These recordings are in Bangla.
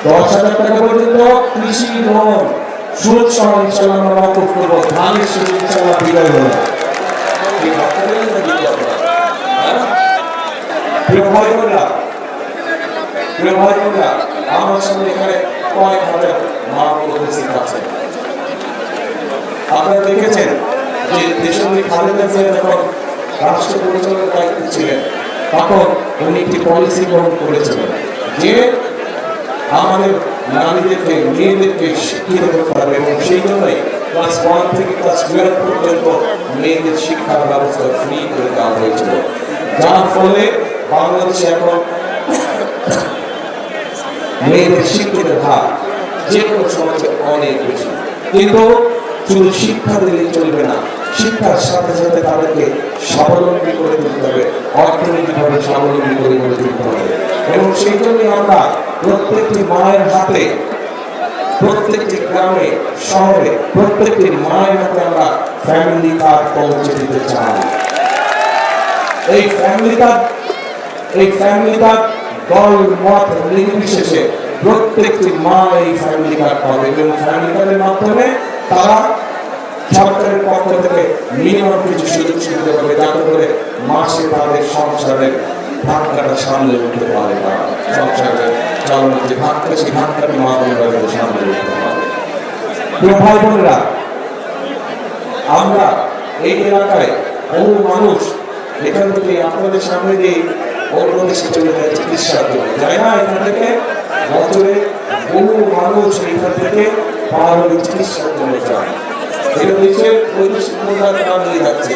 10,000 টাকা পর্যন্ত কৃষি লোন সুদ সহ ইনশাআল্লাহ আমরা মওকুফ করব। ধানের সুদ ইনশাআল্লাহ বিদায় হলো। প্রিয় ভাই বোনেরা, আমার সামনে এখানে কয়েক হাজার মা উপস্থিত আছেন। আপনারা দেখেছেন যে দেশনেত্রী খালেদা জিয়া যখন রাষ্ট্র পরিচালনার দায়িত্বে ছিলেন তখন উনি একটি পলিসি গ্রহণ করেছিলেন যে আমাদের নারীদেরকে মেয়েদেরকে শিক্ষিত করতে হবে, এবং সেই জন্যই ক্লাস 1 থেকে ক্লাস 12 পর্যন্ত মেয়েদের শিক্ষার ব্যবস্থা ফ্রি করে দেওয়া হয়েছিল, যার ফলে বাংলাদেশে এখন মেয়েদের শিক্ষিতের হার যে কোনো সমাজে অনেক বেশি। কিন্তু শুধু শিক্ষা দিলে চলবে না, শিক্ষার সাথে সাথে তাদেরকে স্বাবলম্বী করে তুলতে হবে, অর্থনৈতিকভাবে স্বাবলম্বী করে তুলতে হবে। এবং সেই জন্যই আমরা প্রত্যেকটি মায়ের হাতে, প্রত্যেকটি গ্রামে শহরে প্রত্যেকটি মায়ের হাতে আমরা ফ্যামিলি কার্ড পৌঁছে দিতে চাই। এই ফ্যামিলি কার্ড দল মত নির্বিশেষে প্রত্যেকটি মা এই ফ্যামিলি কার্ড পাবে, এবং ফ্যামিলি কার্ডের মাধ্যমে তারা সরকারের পক্ষ থেকে মিনিমাম কিছু সুযোগ সুবিধা পাবে, যাতে করে মাসে তাদের সংসারের ভাগ্যটা সামলে উঠতে পারে, বা সংসারের চালানোর যে ভাগ্য সেই ভাগ্যটি মা বোনেরা সামলে উঠতে পারে। প্রিয় ভাই বোনেরা, আমরা এই এলাকায় বহু মানুষ এখান থেকে আপনাদের সামনে দিয়ে অন্য দেশে চলে যায় চিকিৎসার জন্য, যায় না? এখান থেকে বছরে বহু মানুষ এখান থেকে পাহাড়ি চিকিৎসার জন্য যায়। দেশের বৈদেশিক মুদ্রার দাম নিয়ে যাচ্ছে।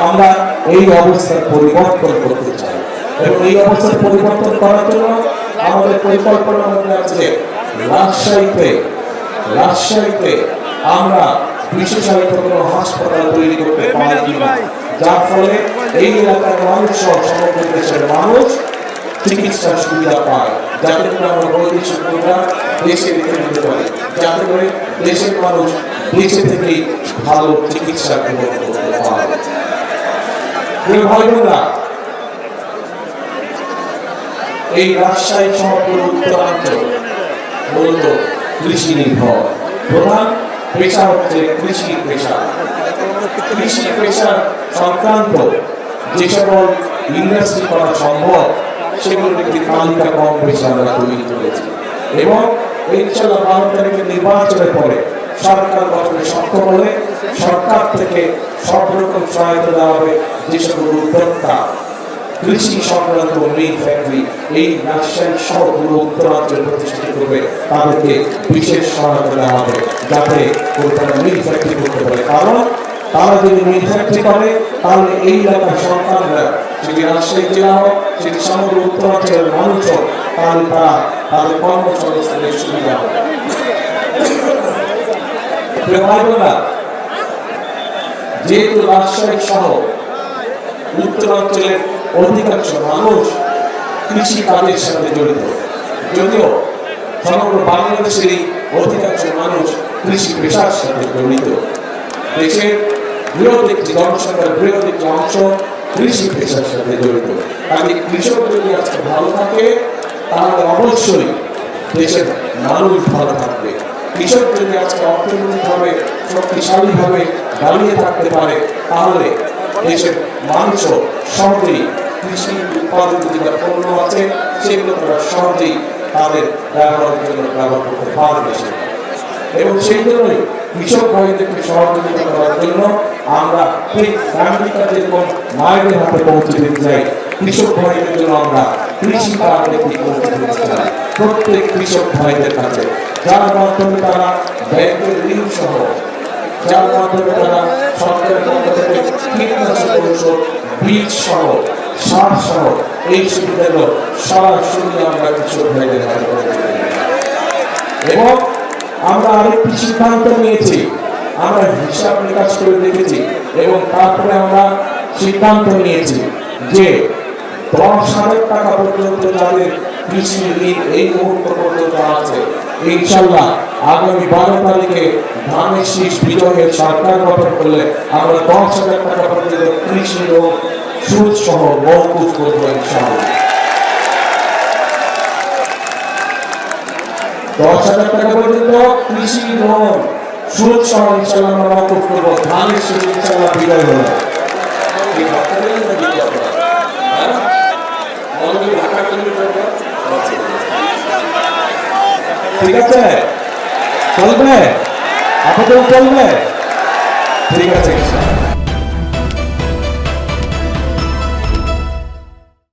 আমরা এই অবস্থার পরিবর্তন করতে চাই, এবং এই অবস্থার পরিবর্তন করার জন্য আমাদের পরিকল্পনার মধ্যে আছে রাজশাহীতে আমরা বিশেষায়িত কোনো হাসপাতাল তৈরি করতে পারি কিনা, যার ফলে এই এলাকার মানুষ সহ সমগ্র দেশের মানুষ চিকিৎসার সুবিধা পায়, যাতে করে আমরা বৈদেশিক মুদ্রা দেশে রেখে দিতে পারি, যাতে করে দেশের মানুষ দেশে থেকেই ভালো চিকিৎসা গ্রহণ করতে পারে। ভাই বোনেরা, এই রাজশাহী সহ পুরো উত্তরাঞ্চল মূলত কৃষি নির্ভর। প্রধান পেশা হচ্ছে কৃষি পেশা সংক্রান্ত যে সকল ইন্ডাস্ট্রি করা সম্ভব সেগুলোর একটি তালিকা কম বেশি আমরা তৈরি করেছি, এবং ইনশাআল্লাহ 12 তারিখের নির্বাচনের পরে সরকার গঠনে সক্ষম হলে সরকার থেকে সব রকম সহায়তা দেওয়া হবে। যে সকল উদ্যোক্তা কৃষি সংক্রান্ত মিল ফ্যাক্টরি এই রাজশাহী সহ পুরো উত্তরাঞ্চল প্রতিষ্ঠিত করবে, তাদেরকে বিশেষ সহায়তা দেওয়া হবে, যাতে তারা মিল ফ্যাক্টরি করতে পারে। কারণ তারা যদি মিল ফ্যাক্টরি করে তাহলে এই এলাকার সন্তানরা, সেটি রাজশাহী জেলা হোক, সেটি সমগ্র উত্তরাঞ্চলের মানুষ হোক, তাহলে তারা তাদের কর্মসংস্থানের সুবিধা হবে। যেহেতু রাজশাহী সহ উত্তরাঞ্চলের অধিকাংশ মানুষ কৃষি কাজের সাথে জড়িত, যদিও সমগ্র বাংলাদেশেরই অধিকাংশ মানুষ কৃষি পেশার সাথে জড়িত, দেশের বৃহৎ একটি জনসংখ্যার বৃহৎ একটি অংশ কৃষি পেশার সাথে জড়িত। তাই কৃষক যদি আজকে ভালো থাকে তাহলে অবশ্যই দেশের মানুষ ভালো থাকবে। কৃষক যদি আজকে অর্থনৈতিকভাবে শক্তিশালীভাবে দাঁড়িয়ে থাকতে পারে তাহলে দেশের মানুষও সহজেই কৃষি উৎপাদিত যে পণ্য আছে সেগুলো তারা সহজেই তাদের ব্যবহারের জন্য ব্যবহার করতে পারবে। এবং সেই জন্যই কৃষক ভাইদেরকে সহযোগিতা করার জন্য আমরা ঠিক ফ্যামিলি কার্ড যেরকম মায়েদের হাতে পৌঁছে দিতে চাই, কৃষক ভাইদের জন্য আমরা কৃষি কার্ড একটি পৌঁছে দিতে চাই প্রত্যেক কৃষক ভাইদের কাছে, যার মাধ্যমে তারা ব্যাংকের ঋণ সহ, যার মাধ্যমে তারা সরকারের পক্ষ থেকে কীটনাশক ঔষধ, বীজ সহ, সার সহ এই সুবিধাগুলো সরাসরি আমরা কৃষক ভাইদের হাতে পৌঁছে দিই। এবং আমরা আরেকটি সিদ্ধান্ত নিয়েছি, আমরা হিসাব নিকাশ করে দেখেছি এবং তারপরে আমরা সিদ্ধান্ত নিয়েছি যে 10,000 টাকা পর্যন্ত যাদের কৃষি ঋণ এই মুহূর্ত পর্যন্ত আছে, ইনশাআল্লাহ আগামী 12 তারিখে ধানের শীষ বিজয়ের সরকার গঠন করলে আমরা 10,000 টাকা পর্যন্ত কৃষি লোন সুদ সহ মওকুফ করবো ইনশাআল্লাহ। 10,000 টাকা পর্যন্ত কৃষি লোন সুদ সহ ইনশাআল্লাহ আমরা মকুব করবো। ধানের সুদ ইনশাআল্লাহ বিদায় হলো। ঠিক আছে, চলবে? আপনাদের চলবে? ঠিক আছে।